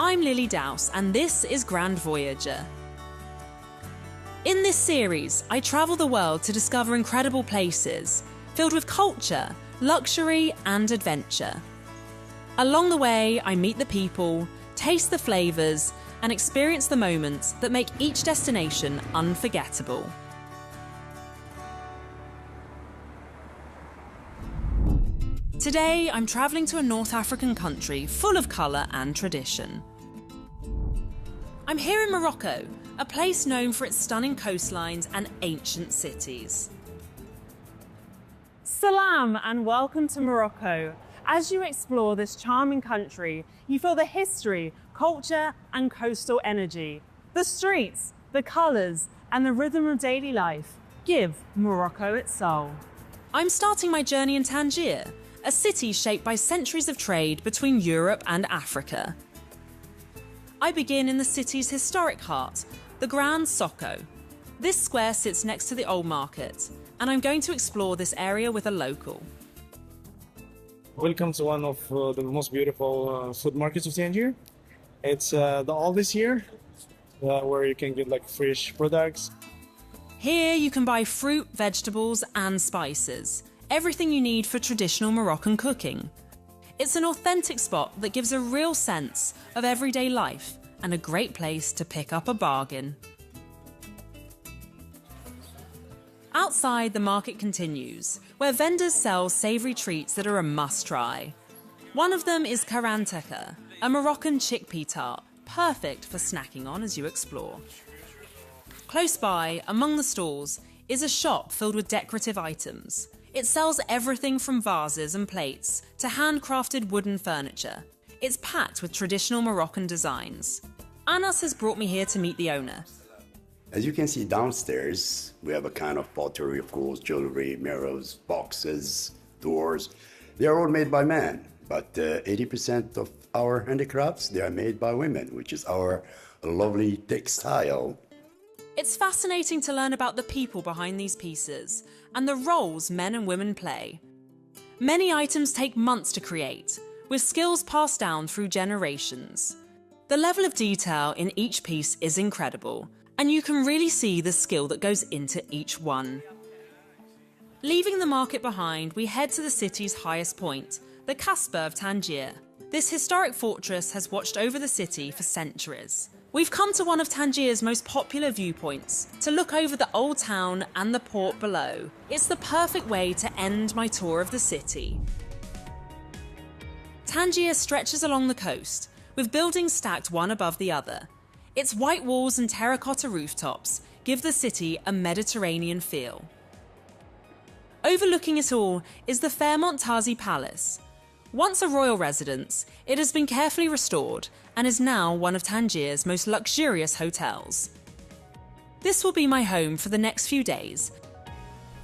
I'm Lily Dowse, and this is Grand Voyager. In this series, I travel the world to discover incredible places, filled with culture, luxury, and adventure. Along the way, I meet the people, taste the flavours, and experience the moments that make each destination unforgettable. Today, I'm travelling to a North African country full of colour and tradition. I'm here in Morocco, a place known for its stunning coastlines and ancient cities. Salam and welcome to Morocco. As you explore this charming country, you feel the history, culture, and coastal energy. The streets, the colours, and the rhythm of daily life give Morocco its soul. I'm starting my journey in Tangier, a city shaped by centuries of trade between Europe and Africa. I begin in the city's historic heart, the Grand Soko. This square sits next to the Old Market, and I'm going to explore this area with a local. Welcome to one of the most beautiful food markets of Tangier. It's the oldest here, where you can get like fresh products. Here you can buy fruit, vegetables, and spices. Everything you need for traditional Moroccan cooking. It's an authentic spot that gives a real sense of everyday life and a great place to pick up a bargain. Outside, the market continues, where vendors sell savoury treats that are a must-try. One of them is karanteka, a Moroccan chickpea tart, perfect for snacking on as you explore. Close by, among the stalls, is a shop filled with decorative items. It sells everything from vases and plates to handcrafted wooden furniture. It's packed with traditional Moroccan designs. Anas has brought me here to meet the owner. As you can see downstairs, we have a kind of pottery, of course, jewelry, mirrors, boxes, doors. They are all made by men, but 80% of our handicrafts, they are made by women, which is our lovely textile. It's fascinating to learn about the people behind these pieces and the roles men and women play. Many items take months to create, with skills passed down through generations. The level of detail in each piece is incredible, and you can really see the skill that goes into each one. Leaving the market behind, we head to the city's highest point, the Kasbah of Tangier. This historic fortress has watched over the city for centuries. We've come to one of Tangier's most popular viewpoints, to look over the old town and the port below. It's the perfect way to end my tour of the city. Tangier stretches along the coast, with buildings stacked one above the other. Its white walls and terracotta rooftops give the city a Mediterranean feel. Overlooking it all is the Fairmont Tazi Palace. Once a royal residence, it has been carefully restored and is now one of Tangier's most luxurious hotels. This will be my home for the next few days.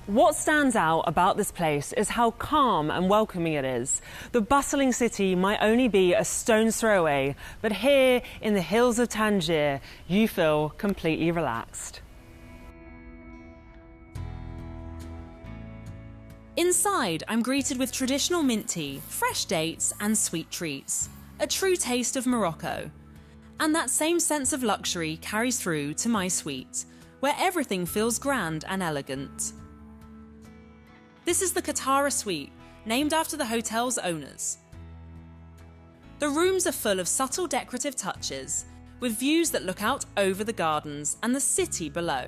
What stands out about this place is how calm and welcoming it is. The bustling city might only be a stone's throw away, but here in the hills of Tangier, you feel completely relaxed. Inside, I'm greeted with traditional mint tea, fresh dates, and sweet treats. A true taste of Morocco. And that same sense of luxury carries through to my suite, where everything feels grand and elegant. This is the Katara suite, named after the hotel's owners. The rooms are full of subtle decorative touches, with views that look out over the gardens and the city below.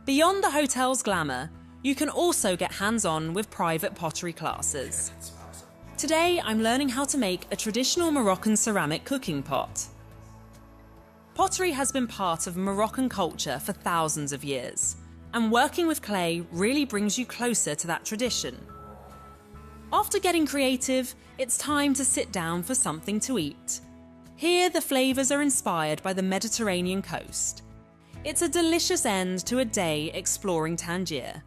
Beyond the hotel's glamour, you can also get hands-on with private pottery classes. Today, I'm learning how to make a traditional Moroccan ceramic cooking pot. Pottery has been part of Moroccan culture for thousands of years, and working with clay really brings you closer to that tradition. After getting creative, it's time to sit down for something to eat. Here, the flavours are inspired by the Mediterranean coast. It's a delicious end to a day exploring Tangier.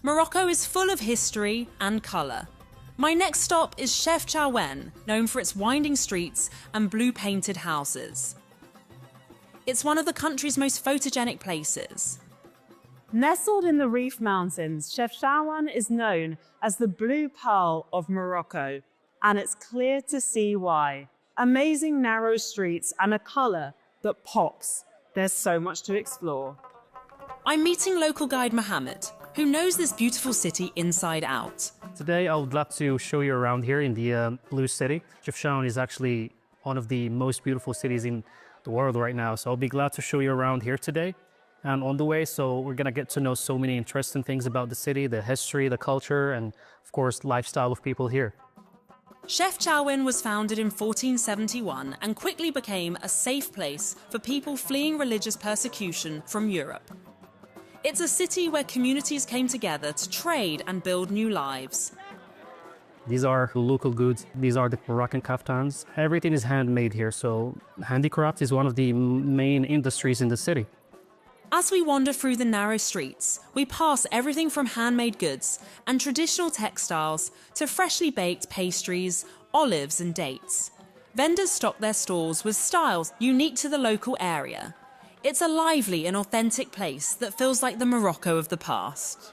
Morocco is full of history and colour. My next stop is Chefchaouen, known for its winding streets and blue-painted houses. It's one of the country's most photogenic places. Nestled in the Reef Mountains, Chefchaouen is known as the Blue Pearl of Morocco. and it's clear to see why. Amazing narrow streets and a color that pops. There's so much to explore. I'm meeting local guide Mohammed, who knows this beautiful city inside out. Today, I would love to show you around here in the Blue City. Chefchaouen is actually one of the most beautiful cities in the world right now. So I'll be glad to show you around here today. And on the way, so we're gonna get to know so many interesting things about the city, the history, the culture, and of course, lifestyle of people here. Chefchaouen was founded in 1471 and quickly became a safe place for people fleeing religious persecution from Europe. It's a city where communities came together to trade and build new lives. These are local goods. These are the Moroccan kaftans. Everything is handmade here, so handicraft is one of the main industries in the city. As we wander through the narrow streets, we pass everything from handmade goods and traditional textiles to freshly baked pastries, olives and dates. Vendors stock their stalls with styles unique to the local area. It's a lively and authentic place that feels like the Morocco of the past.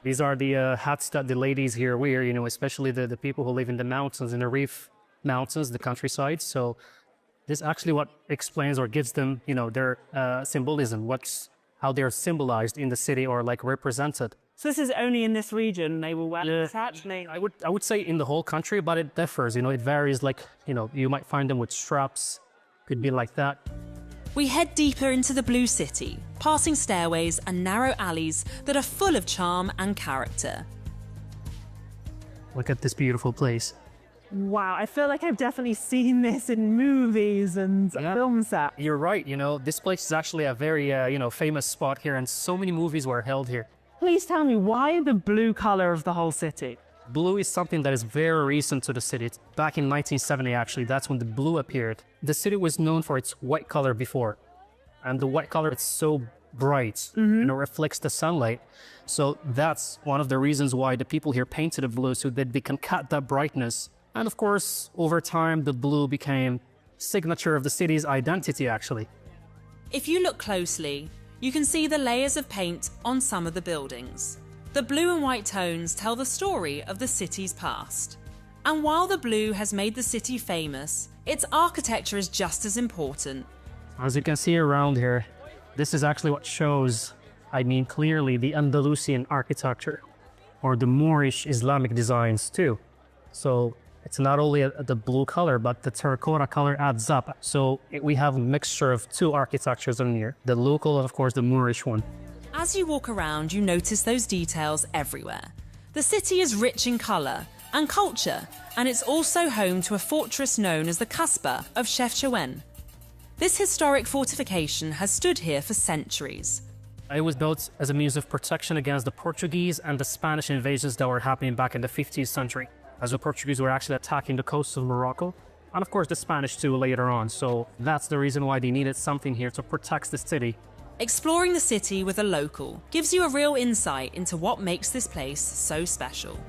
These are the hats that the ladies here wear, especially the people who live in the mountains, in the Reef Mountains, the countryside. So this actually what explains or gives them, their symbolism, how they're symbolized in the city or like represented. So this is only in this region they will wear this hat? I would say in the whole country, but it differs, it varies. Like, you might find them with straps, could be like that. We head deeper into the Blue City, passing stairways and narrow alleys that are full of charm and character. Look at this beautiful place. Wow, I feel like I've definitely seen this in movies and film sets. You're right, this place is actually a very, famous spot here, and so many movies were held here. Please tell me, why the blue color of the whole city? Blue is something that is very recent to the city. It's back in 1970, actually, that's when the blue appeared. The city was known for its white color before, and the white color is so bright, and it reflects the sunlight. So that's one of the reasons why the people here painted it blue, so that they can cut that brightness. And of course, over time, the blue became signature of the city's identity, actually. If you look closely, you can see the layers of paint on some of the buildings. The blue and white tones tell the story of the city's past. And while the blue has made the city famous, its architecture is just as important. As you can see around here, this is actually what shows, clearly the Andalusian architecture, or the Moorish Islamic designs too. So it's not only the blue color, but the terracotta color adds up. So we have a mixture of two architectures in here, the local and of course the Moorish one. As you walk around, you notice those details everywhere. The city is rich in colour and culture, and it's also home to a fortress known as the Kasbah of Chefchaouen. This historic fortification has stood here for centuries. It was built as a means of protection against the Portuguese and the Spanish invasions that were happening back in the 15th century, as the Portuguese were actually attacking the coast of Morocco, and of course the Spanish too later on. So that's the reason why they needed something here to protect the city. Exploring the city with a local gives you a real insight into what makes this place so special.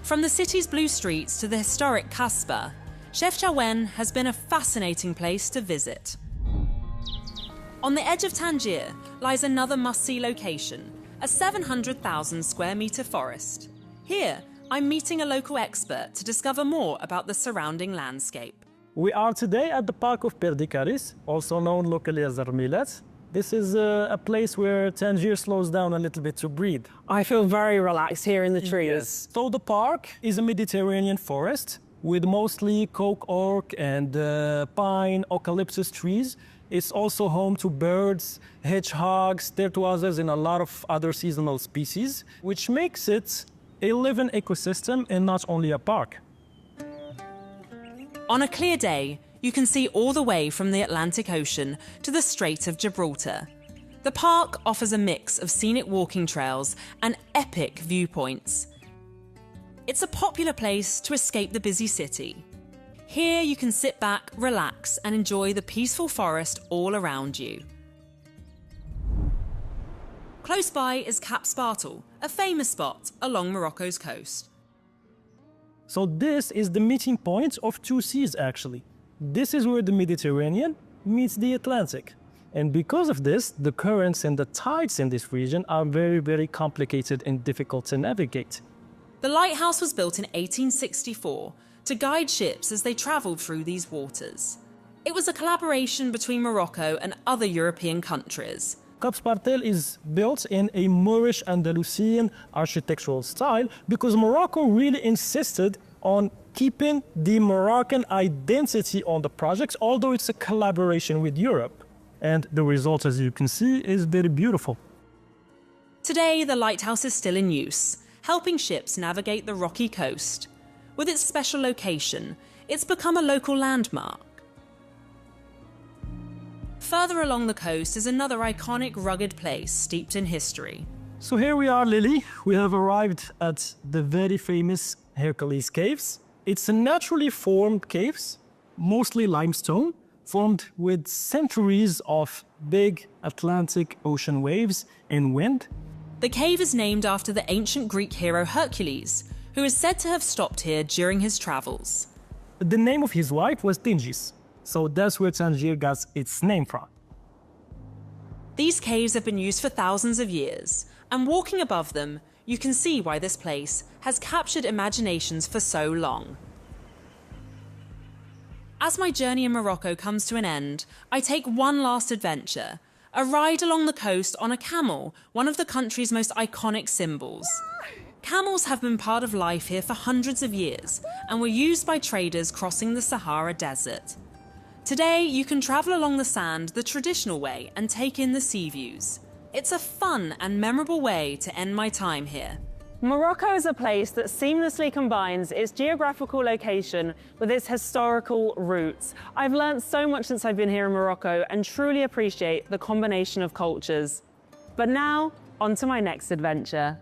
From the city's blue streets to the historic Kasbah, Chefchaouen has been a fascinating place to visit. On the edge of Tangier lies another must-see location, a 700,000 square metre forest. Here, I'm meeting a local expert to discover more about the surrounding landscape. We are today at the park of Perdicaris, also known locally as Armilet. This is a place where Tangier slows down a little bit to breathe. I feel very relaxed here in the trees. Yes. So the park is a Mediterranean forest with mostly coke oak and pine, eucalyptus trees. It's also home to birds, hedgehogs, tortoises, and a lot of other seasonal species, which makes it a living ecosystem and not only a park. On a clear day, you can see all the way from the Atlantic Ocean to the Strait of Gibraltar. The park offers a mix of scenic walking trails and epic viewpoints. It's a popular place to escape the busy city. Here you can sit back, relax, and enjoy the peaceful forest all around you. Close by is Cap Spartel, a famous spot along Morocco's coast. So this is the meeting point of two seas, actually. This is where the Mediterranean meets the Atlantic. And because of this, the currents and the tides in this region are very, very complicated and difficult to navigate. The lighthouse was built in 1864 to guide ships as they travelled through these waters. It was a collaboration between Morocco and other European countries. Cap Spartel is built in a Moorish Andalusian architectural style because Morocco really insisted on keeping the Moroccan identity on the project, although it's a collaboration with Europe. And the result, as you can see, is very beautiful. Today, the lighthouse is still in use, helping ships navigate the rocky coast. With its special location, it's become a local landmark. Further along the coast is another iconic rugged place steeped in history. So here we are, Lily. We have arrived at the very famous Hercules Caves. It's a naturally formed caves, mostly limestone, formed with centuries of big Atlantic Ocean waves and wind. The cave is named after the ancient Greek hero Hercules, who is said to have stopped here during his travels. The name of his wife was Tangier, so that's where Tangier got its name from. These caves have been used for thousands of years, and walking above them, you can see why this place has captured imaginations for so long. As my journey in Morocco comes to an end, I take one last adventure, a ride along the coast on a camel, one of the country's most iconic symbols. Camels have been part of life here for hundreds of years and were used by traders crossing the Sahara Desert. Today, you can travel along the sand the traditional way and take in the sea views. It's a fun and memorable way to end my time here. Morocco is a place that seamlessly combines its geographical location with its historical roots. I've learned so much since I've been here in Morocco and truly appreciate the combination of cultures. But now, on to my next adventure.